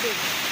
tubig.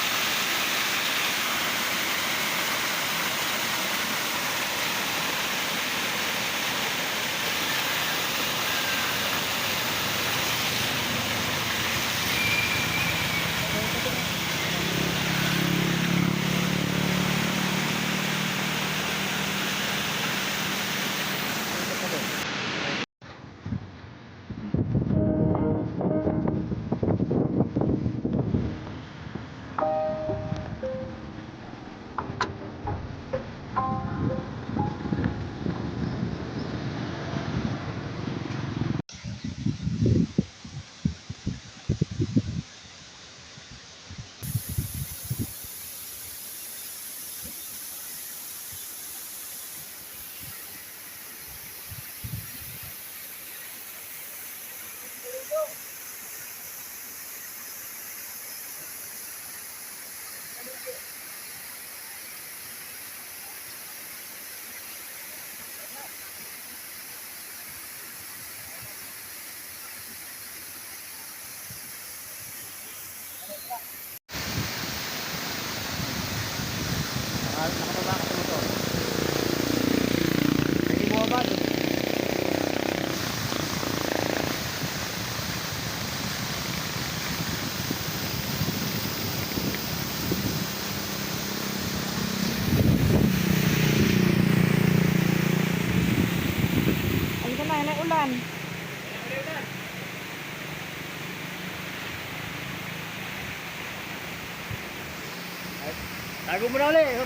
Nakababa ka sa motor. Hindi mo ba? Ay ka na ulan. Tago mo na ulit.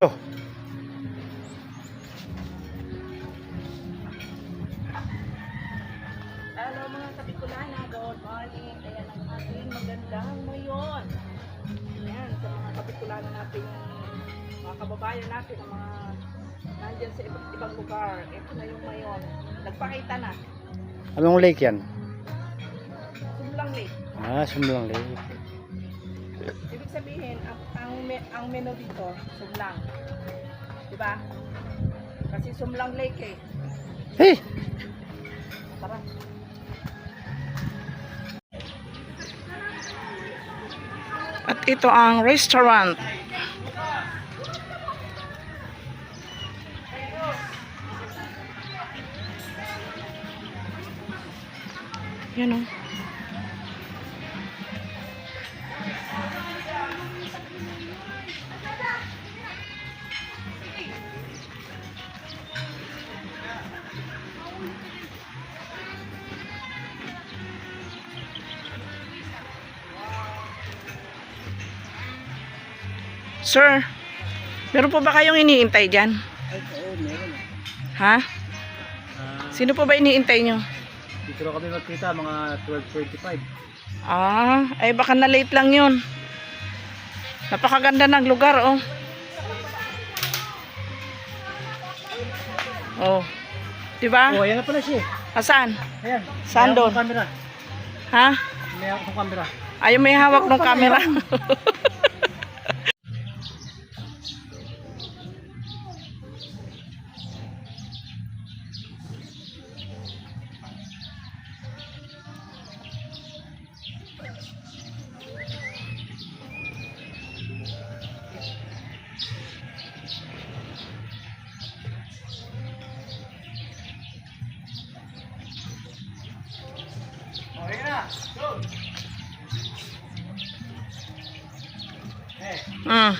Oh. Hello mga Kabicolana, good morning. Ayan ang ating magandang ngayon. Ayan, sa mga Kabicolana natin, mga kababayan natin, ang mga nandyan sa iba't ibang lugar. Ito na yung ngayon. Nagpakita na. Anong lake yan? Sumlang Lake. Ah, Sumlang Lake. Ibig sabihin, ang menu dito, Sumlang. Diba? Kasi Sumlang Lake eh. Hey! Tara. At ito ang restaurant. Yan o. Sir, meron po ba kayong iniintay dyan? Ay, oo, meron. Ha? Sino po ba iniintay nyo? Dito na kami magkita, mga 12:25. Ah, ay baka na late lang yun. Napakaganda ng lugar, oh. Oh. Diba? Oh, ayan na pala siya. Asan? Ayan. Saan May hawak doon? ng camera. Ha? May hawak ng camera. Ayaw may hawak ng camera. Okay na. Go. Mm.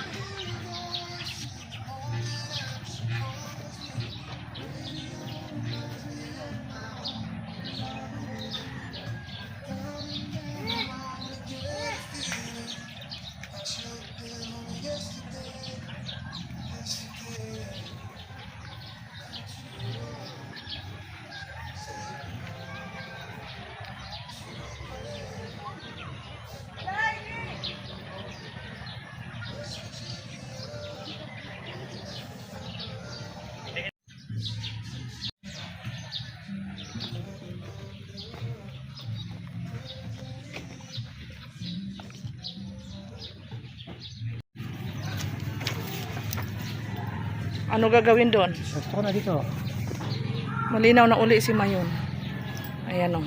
Ano gagawin doon? Gusto ko na dito. Malinaw na uli si Mayon. Ayan o.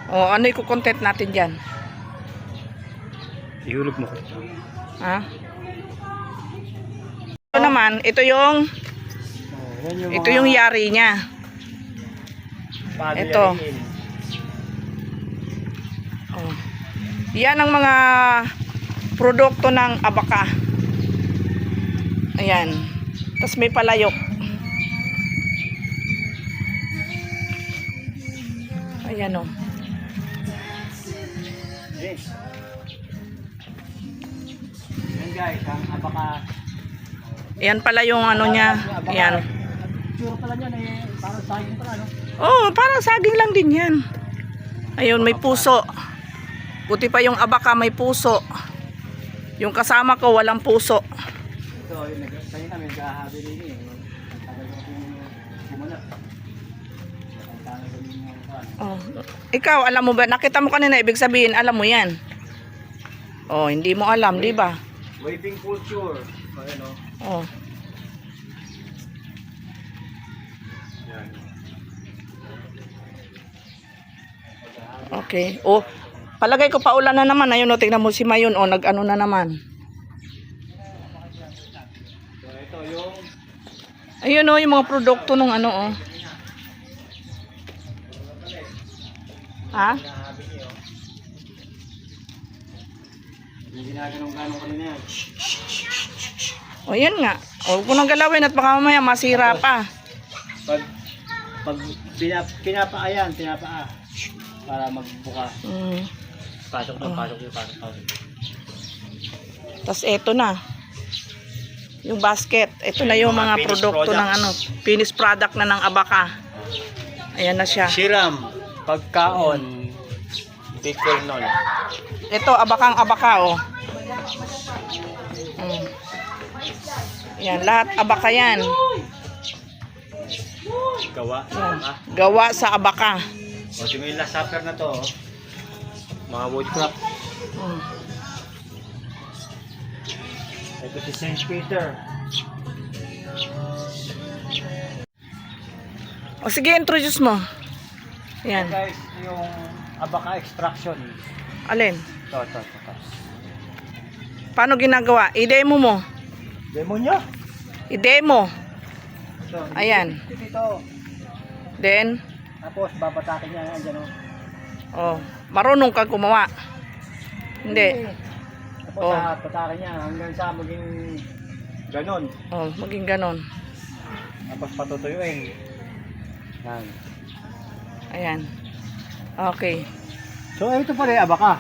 O, ano i-content natin dyan? Ihulog mo ko. Ha? Ito naman, ito yung ito yung yari niya. Ito. Oh. Yan ang mga produkto ng abaka. Ayan. Tapos may palayok. Ayan o. Yes. Yan guys, ang abaka. Ayan pala yung ano niya. Ayan. Puro pala niyan eh, parang saging pala, no? Oh, parang saging lang din yan. Ayun, may puso. Buti pa yung abaka may puso. Yung kasama ko walang puso. Ito, yung nagkakasayin namin, nagkahabi rin eh. Ang tagal ko bumanap. Ang tagal ko yung Oh, ikaw, alam mo ba? Nakita mo kanina, ibig sabihin, alam mo yan. Oh, hindi mo alam, di ba? waving culture. Ayan o. Oh. Yan. Okay. Oh, palagay ko paulan na naman. Ayun, oh, tingnan mo si Mayon, oh, nag-ano na naman. So, ito yung Ayun, oh, yung mga produkto nung ano, oh. Ha? hinahabi niyo. Yung ginaganong-ganong kanina yan. O, yan nga. O, kung nang galawin at baka mamaya masira pa. Pag pinapaayan, pinapaa. Para magbuka. Mm. Pasok ng pasok yung pasok. Tapos eto na. Yung basket. Ito na yung mga Finished produkto ng products. ano. Finished product na ng abaka. Ayan na siya. Siram, pagkaon, bicol non. Ito, abakang abaka, oh. Mm. Yan, lahat abaka yan. Gawa. Yan. Gawa sa abaka. O, yung last supper na to, oh. Mga woodcraft. Mm. Ito si St. Peter. O, sige, introduce mo. Yan. Guys, yung abaka extraction. Alin? Ito. Paano ginagawa? I-demo mo. Demonyo. I-demo. Ito, Ayan. Dito. Then, Tapos babatakin niya yan dyan, oh, oh. marunong kang gumawa. Hindi. Tapos Oh. patakin niya hanggang sa maging ganon. Oh, maging ganon. Tapos patutuyuin. Yan. Ayan. Okay. So ito pala yung abaka.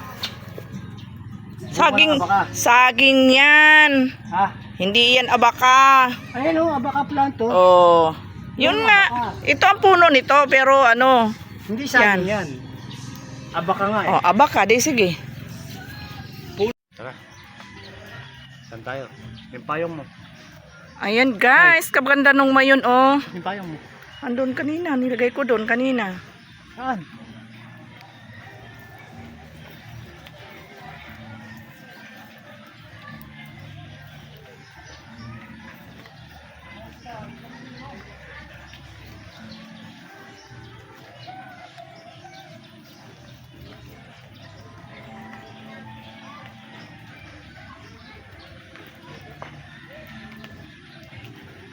Saging, Ito pala abaka. saging yan. Ha? Hindi yan abaka. Ayan o, abaka plant to. Oh. Yun nga. Ito ang puno nito, pero ano. Hindi saging yan. Abaka nga eh. Oh, abaka. Di sige. Tara. Saan tayo? Yung payong mo. Ayan guys, kabaganda nung Mayon, oh. Yung payong mo. Andun kanina, nilagay ko doon kanina. Saan?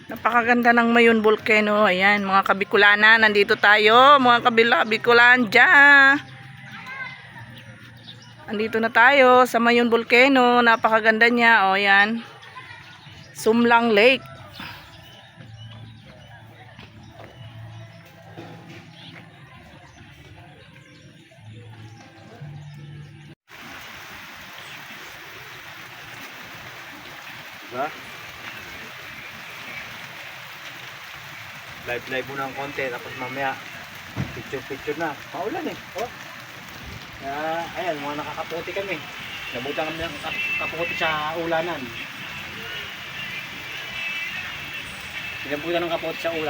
Napakaganda ng Mayon Volcano. Ayan, mga Kabikulana, nandito tayo. Mga Kabikulan dyan. Andito na tayo sa Mayon Volcano. Napakaganda niya. O yan. Sumlang Lake. Diba? Live muna ng konti, tapos mamaya picture na. Maulan eh. Oh. Kaya, ayan, mga nakakaputi kami. Nabutan kami ng kaputi sa ulanan. Pinabutan ng kaputi sa ulanan.